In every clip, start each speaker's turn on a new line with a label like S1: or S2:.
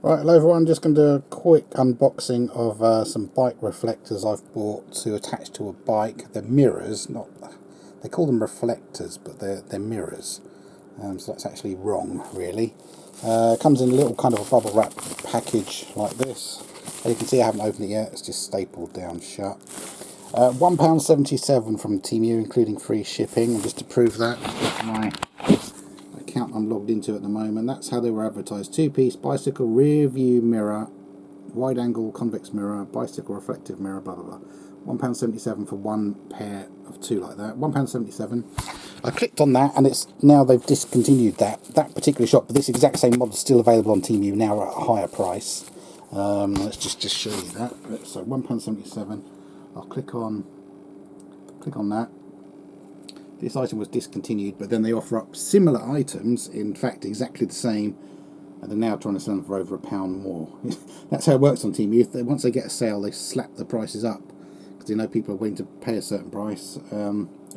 S1: Right, hello everyone, just going to do a quick unboxing of some bike reflectors I've bought to attach to a bike. They're mirrors, they call them reflectors, but they're mirrors. So that's actually wrong, really. Comes in a little kind of a bubble wrap package like this. As you can see, I haven't opened it yet, it's just stapled down shut. £1.77 from TEMU, including free shipping, and just to prove that, my account I'm logged into at the moment, that's how they were advertised. Two-piece bicycle rear view mirror, wide angle convex mirror, bicycle reflective mirror, blah blah blah. £1.77 for one pair of two like that. £1.77. I clicked on that and it's now they've discontinued that particular shop, but this exact same model is still available on TEMU now at a higher price. Let's just show you that. So £1.77. I'll click on that. This item was discontinued, but then they offer up similar items, in fact exactly the same, and they're now trying to sell them for over £1 more. That's how it works on TEMU. Once they get a sale, they slap the prices up because they know people are willing to pay a certain price.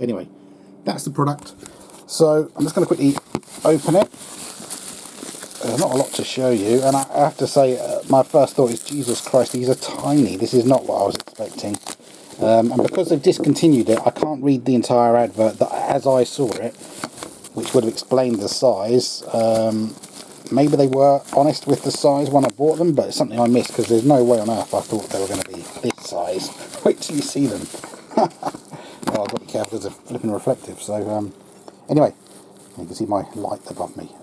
S1: Anyway, that's the product. So I'm just going to quickly open it. There's not a lot to show you, and I have to say, my first thought is, Jesus Christ, these are tiny. This is not what I was expecting. And because they've discontinued it, I can't read the entire advert as I saw it, which would have explained the size. Maybe they were honest with the size when I bought them, but it's something I missed because there's no way on earth I thought they were going to be this size. Wait till you see them. Oh, I've got to be careful because they're flipping reflective. So anyway, you can see my light above me.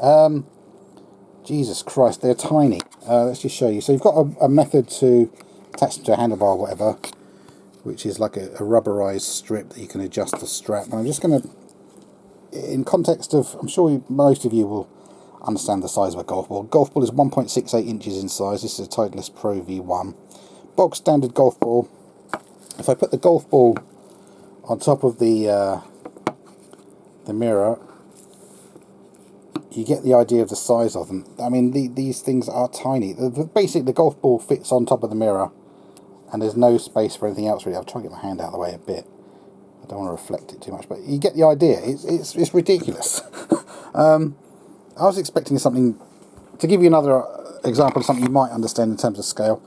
S1: Jesus Christ, they're tiny. Let's just show you. So you've got a method to attach them to a handlebar or whatever, which is like a rubberized strip that you can adjust the strap. And I'm just going to, in context of, I'm sure most of you will understand the size of a golf ball. Golf ball is 1.68 inches in size. This is a Titleist Pro V1. Bog standard golf ball. If I put the golf ball on top of the mirror, you get the idea of the size of them. I mean, these things are tiny. Basically, the golf ball fits on top of the mirror, and there's no space for anything else really. I'll try and get my hand out of the way a bit. I don't want to reflect it too much, but you get the idea. It's ridiculous. I was expecting something, to give you another example of something you might understand in terms of scale.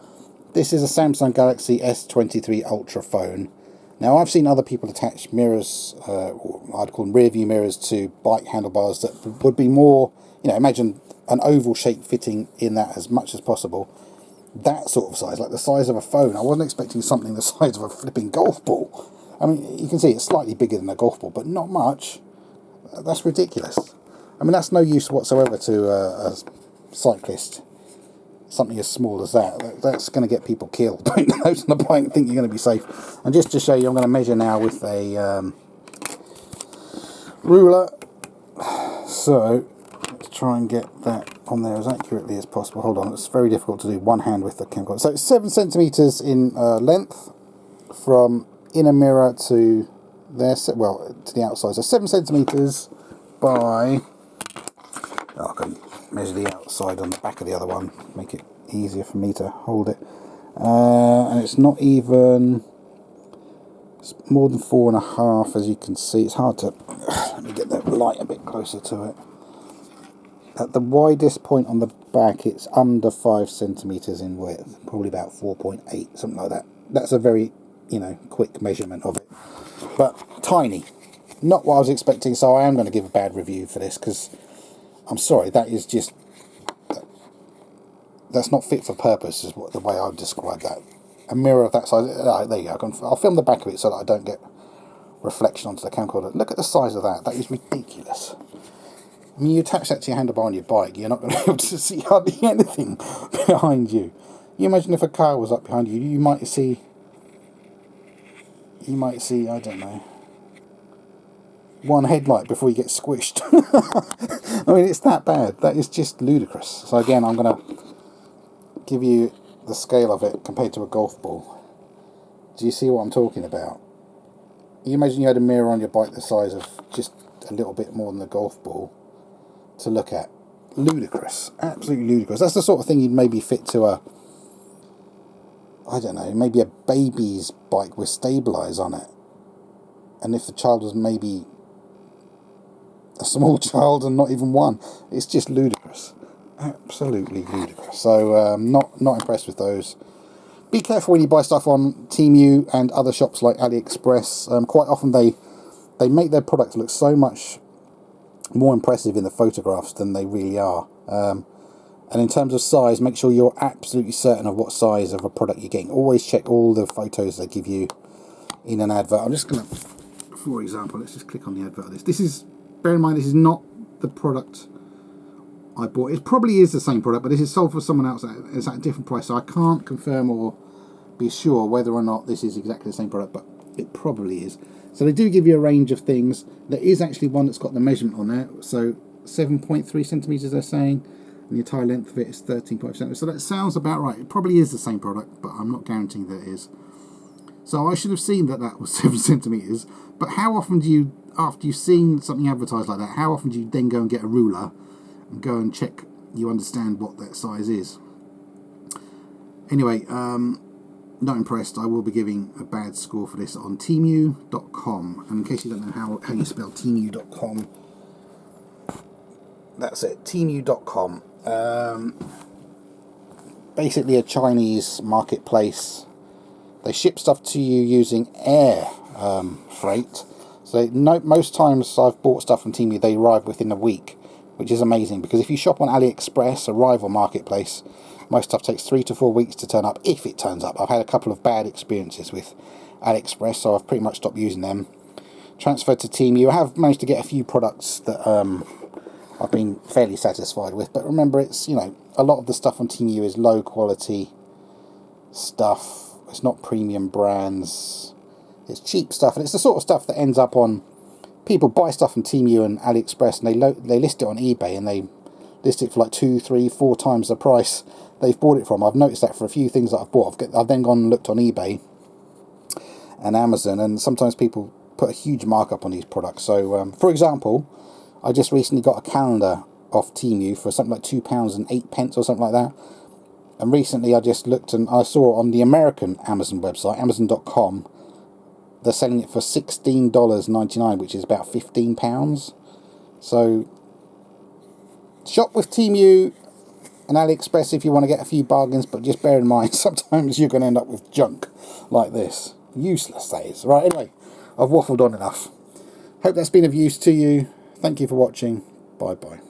S1: This is a Samsung Galaxy S23 Ultra phone. Now, I've seen other people attach mirrors, I'd call them rear view mirrors, to bike handlebars that would be more, imagine an oval shape fitting in that as much as possible. That sort of size, like the size of a phone. I wasn't expecting something the size of a flipping golf ball. I mean, you can see it's slightly bigger than a golf ball, but not much. That's ridiculous. I mean, that's no use whatsoever to a cyclist. Something as small as that. That's going to get people killed. Don't those on the bike think you're going to be safe. And just to show you, I'm going to measure now with a ruler. So let's try and get that on there as accurately as possible. Hold on, it's very difficult to do one hand with the camcorder. So it's 7 centimeters in length from inner mirror to there, well, to the outside. So 7 centimeters by, I can measure the outside on the back of the other one, make it easier for me to hold it. And it's not even, it's more than 4.5, as you can see. It's hard to, let me get that light a bit closer to it. At the widest point on the back, it's under 5 centimeters in width, probably about 4.8, something like that. That's a very, quick measurement of it. But tiny. Not what I was expecting, so I am going to give a bad review for this, because I'm sorry, that is just, that's not fit for purpose, is the way I would describe that. A mirror of that size, there you go, I'll film the back of it so that I don't get reflection onto the camcorder. Look at the size of that, that is ridiculous. I mean, you attach that to your handlebar on your bike, you're not going to be able to see hardly anything behind you. You imagine if a car was up behind you, you might see, I don't know, one headlight before you get squished. I mean, it's that bad. That is just ludicrous. So again, I'm going to give you the scale of it compared to a golf ball. Do you see what I'm talking about? You imagine you had a mirror on your bike the size of just a little bit more than the golf ball to look at. Ludicrous. Absolutely ludicrous. That's the sort of thing you'd maybe fit to a, I don't know, maybe a baby's bike with stabilise on it. And if the child was maybe a small child and not even one, it's just ludicrous. Absolutely ludicrous. So not impressed with those. Be careful when you buy stuff on TEMU and other shops like AliExpress. Quite often they make their products look so much more impressive in the photographs than they really are. And in terms of size, make sure you're absolutely certain of what size of a product you're getting. Always check all the photos they give you in an advert. I'm just going to, for example, let's just click on the advert of this. This is, bear in mind, this is not the product I bought. It probably is the same product, but this is sold for someone else it's at a different price, so I can't confirm or be sure whether or not this is exactly the same product, but it probably is. So they do give you a range of things. There is actually one that's got the measurement on there, so 7.3 centimeters they're saying, and the entire length of it is 13.5 centimeters. So that sounds about right. It probably is the same product, but I'm not guaranteeing that it is. So I should have seen that that was 7 centimeters. But how often do you, after you've seen something advertised like that, how often do you then go and get a ruler and go and check you understand what that size is? Anyway, not impressed. I will be giving a bad score for this on TEMU.com. And in case you don't know how you spell TEMU.com, that's it, TEMU.com. Basically a Chinese marketplace. They ship stuff to you using air freight. So most times I've bought stuff from TEMU, they arrive within a week, which is amazing, because if you shop on AliExpress, a rival marketplace, most stuff takes 3 to 4 weeks to turn up, if it turns up. I've had a couple of bad experiences with AliExpress, so I've pretty much stopped using them. Transferred to TEMU. I have managed to get a few products that I've been fairly satisfied with, but remember, it's, you know, a lot of the stuff on TEMU is low quality stuff. It's not premium brands. It's cheap stuff, and it's the sort of stuff that ends up on, people buy stuff from TEMU and AliExpress, and they list it on eBay, and they list it for like 2, 3, 4 times the price they've bought it from. I've noticed that for a few things that I've bought. I've then gone and looked on eBay and Amazon, and sometimes people put a huge markup on these products. So, for example, I just recently got a calendar off TEMU for something like £2.08 or something like that. And recently I just looked and I saw on the American Amazon website, Amazon.com, they're selling it for $16.99, which is about £15. So shop with TEMU and AliExpress if you want to get a few bargains, but just bear in mind, sometimes you're going to end up with junk like this. Useless, that is. Right, anyway, I've waffled on enough. Hope that's been of use to you. Thank you for watching. Bye-bye.